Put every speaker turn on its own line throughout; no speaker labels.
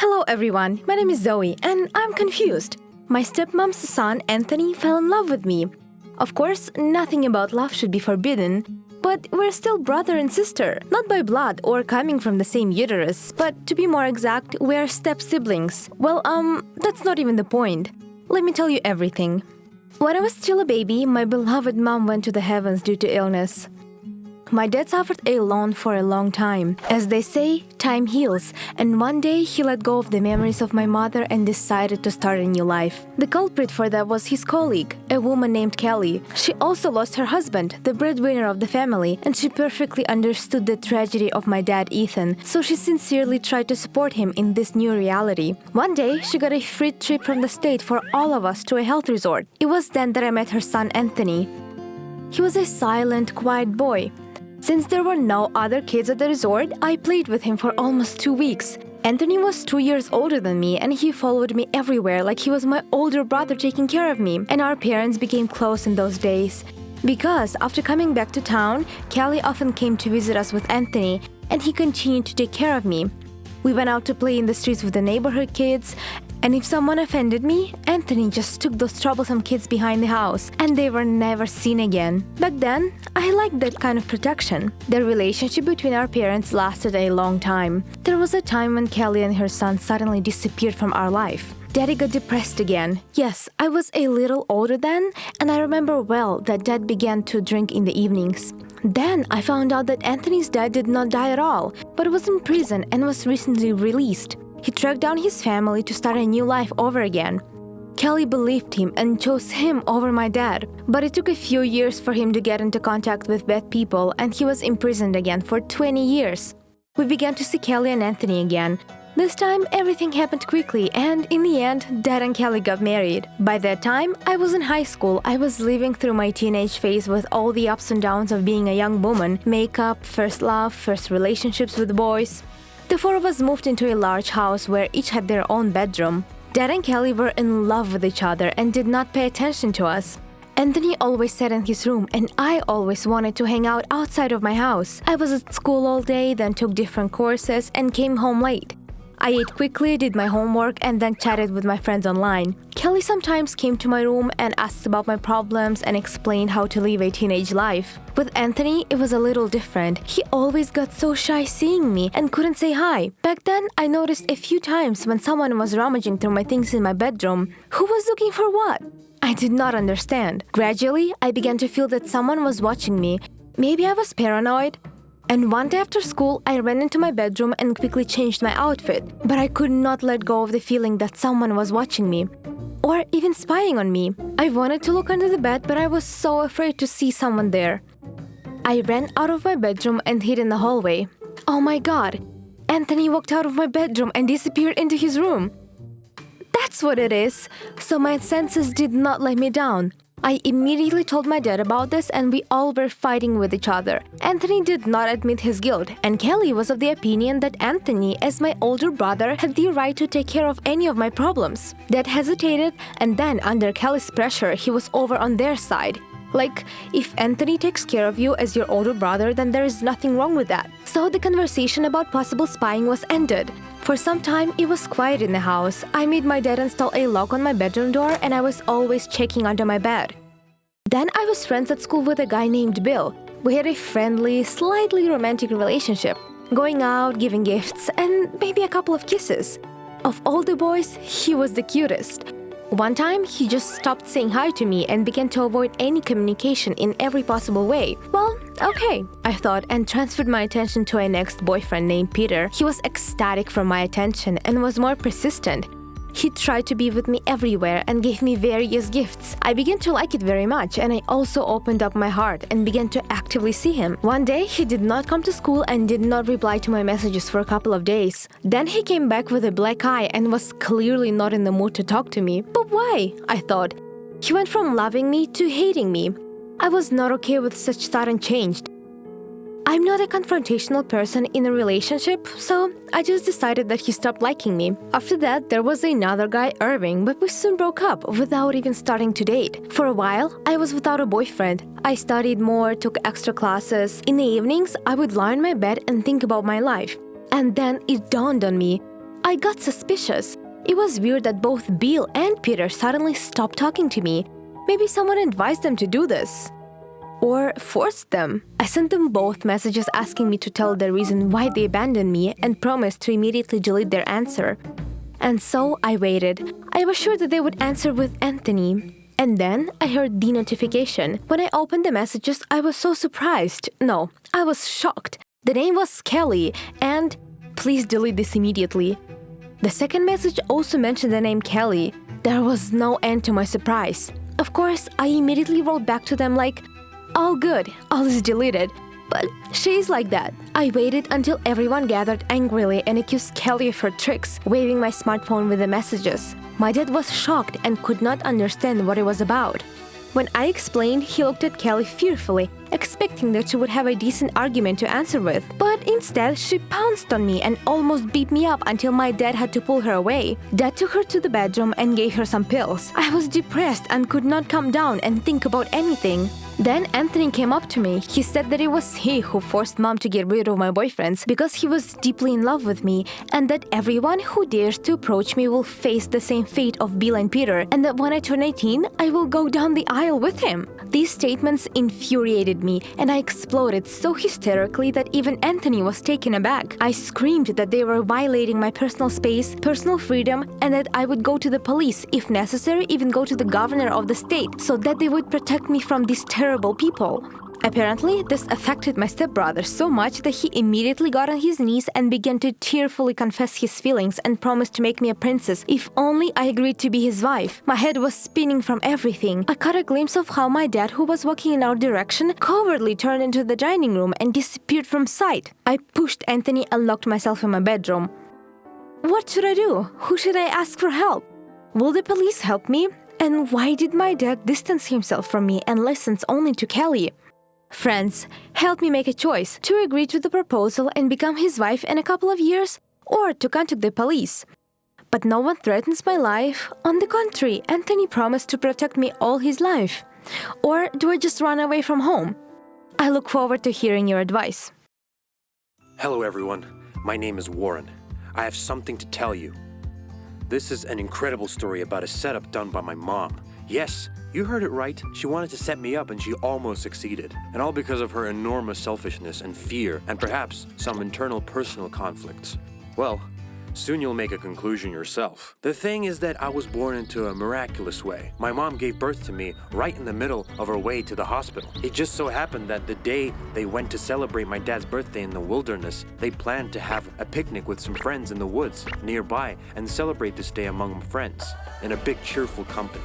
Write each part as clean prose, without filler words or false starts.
Hello everyone, my name is Zoe and I'm confused. My stepmom's son Anthony fell in love with me. Of course, nothing about love should be forbidden, but we're still brother and sister, not by blood or coming from the same uterus, but to be more exact, we're step-siblings. Well, that's not even the point. Let me tell you everything. When I was still a baby, my beloved mom went to the heavens due to illness. My dad suffered alone for a long time. As they say, time heals, and one day he let go of the memories of my mother and decided to start a new life. The culprit for that was his colleague, a woman named Kelly. She also lost her husband, the breadwinner of the family, and she perfectly understood the tragedy of my dad Ethan, so she sincerely tried to support him in this new reality. One day, she got a free trip from the state for all of us to a health resort. It was then that I met her son Anthony. He was a silent, quiet boy. Since there were no other kids at the resort, I played with him for almost 2 weeks. Anthony was 2 years older than me and he followed me everywhere like he was my older brother taking care of me, and our parents became close in those days. Because after coming back to town, Kelly often came to visit us with Anthony and he continued to take care of me. We went out to play in the streets with the neighborhood kids, and if someone offended me, Anthony just took those troublesome kids behind the house, and they were never seen again. Back then, I liked that kind of protection. The relationship between our parents lasted a long time. There was a time when Kelly and her son suddenly disappeared from our life. Daddy got depressed again. Yes, I was a little older then, and I remember well that Dad began to drink in the evenings. Then I found out that Anthony's dad did not die at all, but was in prison and was recently released. He tracked down his family to start a new life over again. Kelly believed him and chose him over my dad, but it took a few years for him to get into contact with bad people and he was imprisoned again for 20 years. We began to see Kelly and Anthony again. This time, everything happened quickly, and in the end, Dad and Kelly got married. By that time, I was in high school. I was living through my teenage phase with all the ups and downs of being a young woman: makeup, first love, first relationships with boys. The four of us moved into a large house where each had their own bedroom. Dad and Kelly were in love with each other and did not pay attention to us. Anthony always sat in his room and I always wanted to hang out outside of my house. I was at school all day, then took different courses and came home late. I ate quickly, did my homework, and then chatted with my friends online. Kelly sometimes came to my room and asked about my problems and explained how to live a teenage life. With Anthony, it was a little different. He always got so shy seeing me and couldn't say hi. Back then, I noticed a few times when someone was rummaging through my things in my bedroom. Who was looking for what? I did not understand. Gradually, I began to feel that someone was watching me. Maybe I was paranoid. And one day after school, I ran into my bedroom and quickly changed my outfit. But I could not let go of the feeling that someone was watching me, or even spying on me. I wanted to look under the bed, but I was so afraid to see someone there. I ran out of my bedroom and hid in the hallway. Oh my God! Anthony walked out of my bedroom and disappeared into his room. That's what it is. So my senses did not let me down. I immediately told my dad about this and we all were fighting with each other. Anthony did not admit his guilt, and Kelly was of the opinion that Anthony, as my older brother, had the right to take care of any of my problems. Dad hesitated, and then under Kelly's pressure, he was over on their side. Like, if Anthony takes care of you as your older brother, then there is nothing wrong with that. So the conversation about possible spying was ended. For some time, it was quiet in the house. I made my dad install a lock on my bedroom door and I was always checking under my bed. Then I was friends at school with a guy named Bill. We had a friendly, slightly romantic relationship, going out, giving gifts, and maybe a couple of kisses. Of all the boys, he was the cutest. One time, he just stopped saying hi to me and began to avoid any communication in every possible way. Well, okay, I thought, and transferred my attention to a next boyfriend named Peter. He was ecstatic for my attention and was more persistent. He tried to be with me everywhere and gave me various gifts. I began to like it very much, and I also opened up my heart and began to actively see him. One day, he did not come to school and did not reply to my messages for a couple of days. Then he came back with a black eye and was clearly not in the mood to talk to me. But why? I thought. He went from loving me to hating me. I was not okay with such sudden change. I'm not a confrontational person in a relationship, so I just decided that he stopped liking me. After that, there was another guy, Irving, but we soon broke up without even starting to date. For a while, I was without a boyfriend. I studied more, took extra classes. In the evenings, I would lie on my bed and think about my life. And then it dawned on me. I got suspicious. It was weird that both Bill and Peter suddenly stopped talking to me. Maybe someone advised them to do this. Or forced them. I sent them both messages asking me to tell the reason why they abandoned me and promised to immediately delete their answer. And so I waited. I was sure that they would answer with Anthony. And then I heard the notification. When I opened the messages, I was so surprised. No, I was shocked. The name was Kelly, and please delete this immediately. The second message also mentioned the name Kelly. There was no end to my surprise. Of course, I immediately wrote back to them like, all good, all is deleted. But she's like that. I waited until everyone gathered angrily and accused Kelly of her tricks, waving my smartphone with the messages. My dad was shocked and could not understand what it was about. When I explained, he looked at Kelly fearfully, expecting that she would have a decent argument to answer with. But instead, she pounced on me and almost beat me up until my dad had to pull her away. Dad took her to the bedroom and gave her some pills. I was depressed and could not calm down and think about anything. Then Anthony came up to me. He said that it was he who forced Mom to get rid of my boyfriends because he was deeply in love with me, and that everyone who dares to approach me will face the same fate of Bill and Peter, and that when I turn 18, I will go down the aisle with him. These statements infuriated me, and I exploded so hysterically that even Anthony was taken aback. I screamed that they were violating my personal space, personal freedom, and that I would go to the police, if necessary, even go to the governor of the state, so that they would protect me from these terrible people. Apparently, this affected my stepbrother so much that he immediately got on his knees and began to tearfully confess his feelings and promised to make me a princess if only I agreed to be his wife. My head was spinning from everything. I caught a glimpse of how my dad, who was walking in our direction, covertly turned into the dining room and disappeared from sight. I pushed Anthony and locked myself in my bedroom. What should I do? Who should I ask for help? Will the police help me? And why did my dad distance himself from me and listens only to Kelly? Friends, help me make a choice to agree to the proposal and become his wife in a couple of years, or to contact the police. But no one threatens my life. On the contrary, Anthony promised to protect me all his life. Or do I just run away from home? I look forward to hearing your advice.
Hello everyone, my name is Warren. I have something to tell you. This is an incredible story about a setup done by my mom. Yes, you heard it right. She wanted to set me up and she almost succeeded. And all because of her enormous selfishness and fear and perhaps some internal personal conflicts. Well, soon you'll make a conclusion yourself. The thing is that I was born into a miraculous way. My mom gave birth to me right in the middle of her way to the hospital. It just so happened that the day they went to celebrate my dad's birthday in the wilderness, they planned to have a picnic with some friends in the woods nearby and celebrate this day among friends in a big cheerful company.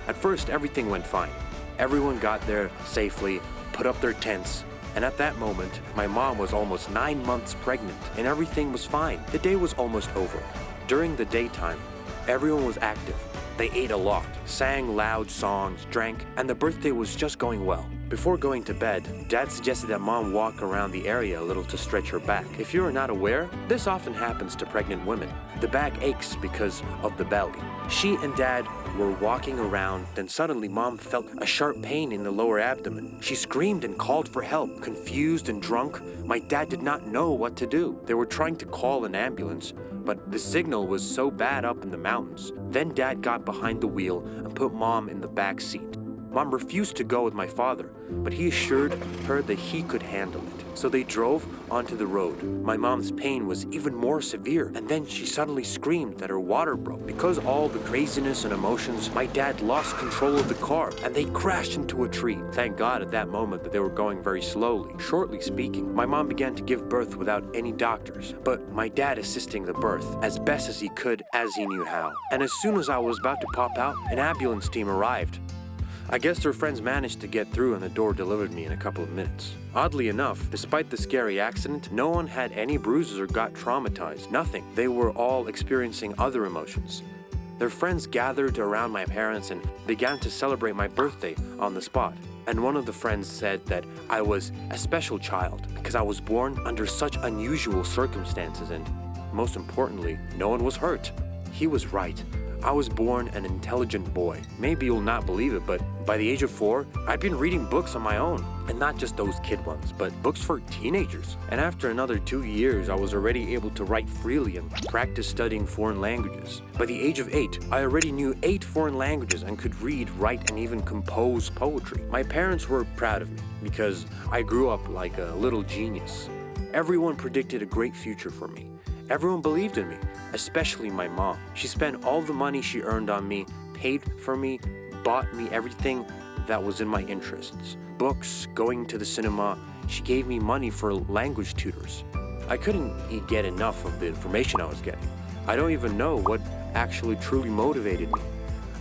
At first, everything went fine. Everyone got there safely, put up their tents, and at that moment, my mom was almost 9 months pregnant, and everything was fine. The day was almost over. During the daytime, everyone was active. They ate a lot, sang loud songs, drank, and the birthday was just going well. Before going to bed, Dad suggested that Mom walk around the area a little to stretch her back. If you are not aware, this often happens to pregnant women. The back aches because of the belly. She and Dad were walking around, then suddenly Mom felt a sharp pain in the lower abdomen. She screamed and called for help. Confused and drunk, my dad did not know what to do. They were trying to call an ambulance, but the signal was so bad up in the mountains. Then Dad got behind the wheel and put Mom in the back seat. Mom refused to go with my father, but he assured her that he could handle it. So they drove onto the road. My mom's pain was even more severe, and then she suddenly screamed that her water broke. Because all the craziness and emotions, my dad lost control of the car, and they crashed into a tree. Thank God at that moment that they were going very slowly. Shortly speaking, my mom began to give birth without any doctors, but my dad assisting the birth as best as he could, as he knew how. And as soon as I was about to pop out, an ambulance team arrived. I guess their friends managed to get through and the door delivered me in a couple of minutes. Oddly enough, despite the scary accident, no one had any bruises or got traumatized. Nothing. They were all experiencing other emotions. Their friends gathered around my parents and began to celebrate my birthday on the spot. And one of the friends said that I was a special child because I was born under such unusual circumstances and, most importantly, no one was hurt. He was right. I was born an intelligent boy. Maybe you'll not believe it, but by the age of 4, I'd been reading books on my own. And not just those kid ones, but books for teenagers. And after another 2 years, I was already able to write freely and practice studying foreign languages. By the age of 8, I already knew 8 foreign languages and could read, write, and even compose poetry. My parents were proud of me because I grew up like a little genius. Everyone predicted a great future for me. Everyone believed in me, especially my mom. She spent all the money she earned on me, paid for me, bought me everything that was in my interests. Books, going to the cinema. She gave me money for language tutors. I couldn't get enough of the information I was getting. I don't even know what actually truly motivated me.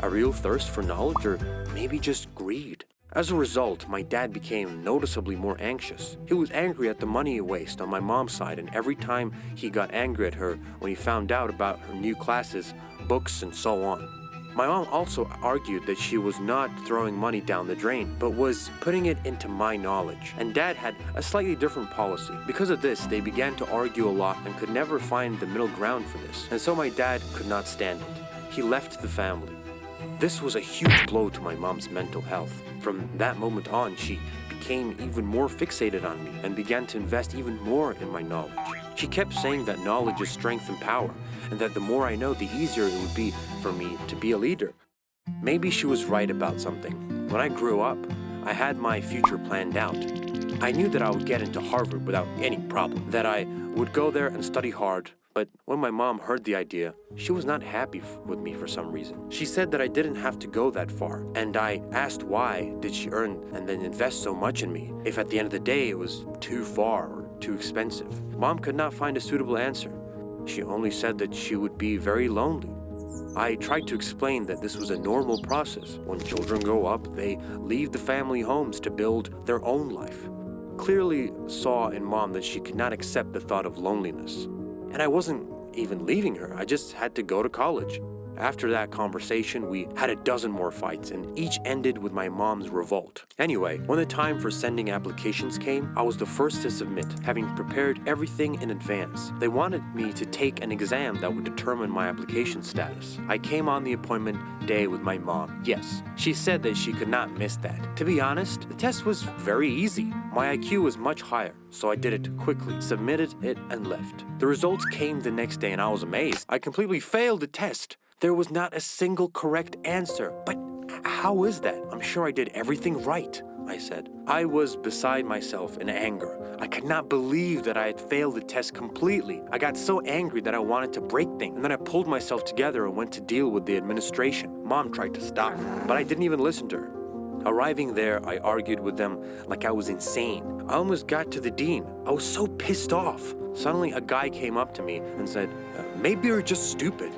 A real thirst for knowledge, or maybe just greed. As a result, my dad became noticeably more anxious. He was angry at the money waste on my mom's side, and every time he got angry at her when he found out about her new classes, books, and so on. My mom also argued that she was not throwing money down the drain, but was putting it into my knowledge. And Dad had a slightly different policy. Because of this, they began to argue a lot and could never find the middle ground for this. And so my dad could not stand it. He left the family. This was a huge blow to my mom's mental health. From that moment on, she became even more fixated on me and began to invest even more in my knowledge. She kept saying that knowledge is strength and power, and that the more I know, the easier it would be for me to be a leader. Maybe she was right about something. When I grew up, I had my future planned out. I knew that I would get into Harvard without any problem, that I would go there and study hard. But when my mom heard the idea, she was not happy with me for some reason. She said that I didn't have to go that far, and I asked why did she earn and then invest so much in me if at the end of the day it was too far or too expensive. Mom could not find a suitable answer. She only said that she would be very lonely. I tried to explain that this was a normal process. When children grow up, they leave the family homes to build their own life. Clearly saw in Mom that she could not accept the thought of loneliness. And I wasn't even leaving her. I just had to go to college. After that conversation, we had a dozen more fights, and each ended with my mom's revolt. Anyway, when the time for sending applications came, I was the first to submit, having prepared everything in advance. They wanted me to take an exam that would determine my application status. I came on the appointment day with my mom. Yes, she said that she could not miss that. To be honest, the test was very easy. My IQ was much higher, so I did it quickly, submitted it, and left. The results came the next day, and I was amazed. I completely failed the test. There was not a single correct answer. But how is that? I'm sure I did everything right, I said. I was beside myself in anger. I could not believe that I had failed the test completely. I got so angry that I wanted to break things, and then I pulled myself together and went to deal with the administration. Mom tried to stop me, but I didn't even listen to her. Arriving there, I argued with them like I was insane. I almost got to the dean. I was so pissed off. Suddenly, a guy came up to me and said, "Maybe you're just stupid,"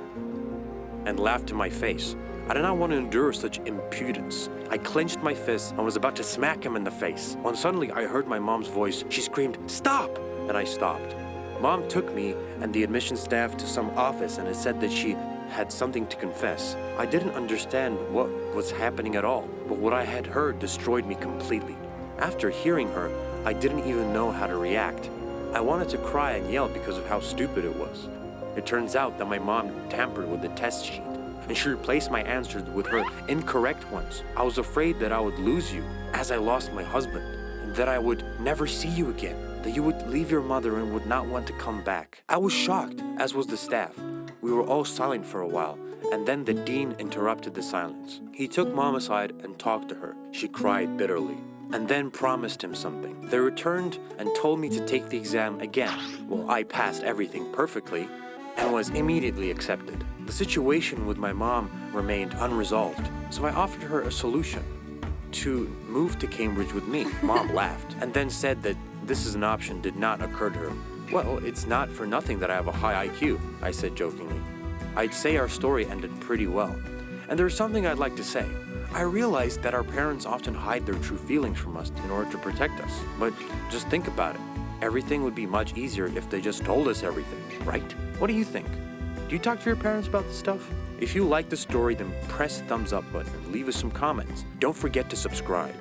and laughed in my face. I did not want to endure such impudence. I clenched my fist and was about to smack him in the face, when suddenly I heard my mom's voice. She screamed, "Stop!" and I stopped. Mom took me and the admission staff to some office, and it said that she had something to confess. I didn't understand what was happening at all, but what I had heard destroyed me completely. After hearing her, I didn't even know how to react. I wanted to cry and yell because of how stupid it was. It turns out that my mom tampered with the test sheet, and she replaced my answers with her incorrect ones. I was afraid that I would lose you, as I lost my husband, and that I would never see you again, that you would leave your mother and would not want to come back. I was shocked, as was the staff. We were all silent for a while, and then the dean interrupted the silence. He took Mom aside and talked to her. She cried bitterly, and then promised him something. They returned and told me to take the exam again. Well, I passed everything perfectly and was immediately accepted. The situation with my mom remained unresolved, so I offered her a solution: to move to Cambridge with me. Mom laughed and then said that this is an option did not occur to her. Well, it's not for nothing that I have a high IQ, I said jokingly. I'd say our story ended pretty well. And there's something I'd like to say. I realized that our parents often hide their true feelings from us in order to protect us. But just think about it. Everything would be much easier if they just told us everything, right? What do you think? Do you talk to your parents about this stuff? If you like the story, then press the thumbs up button and leave us some comments. Don't forget to subscribe.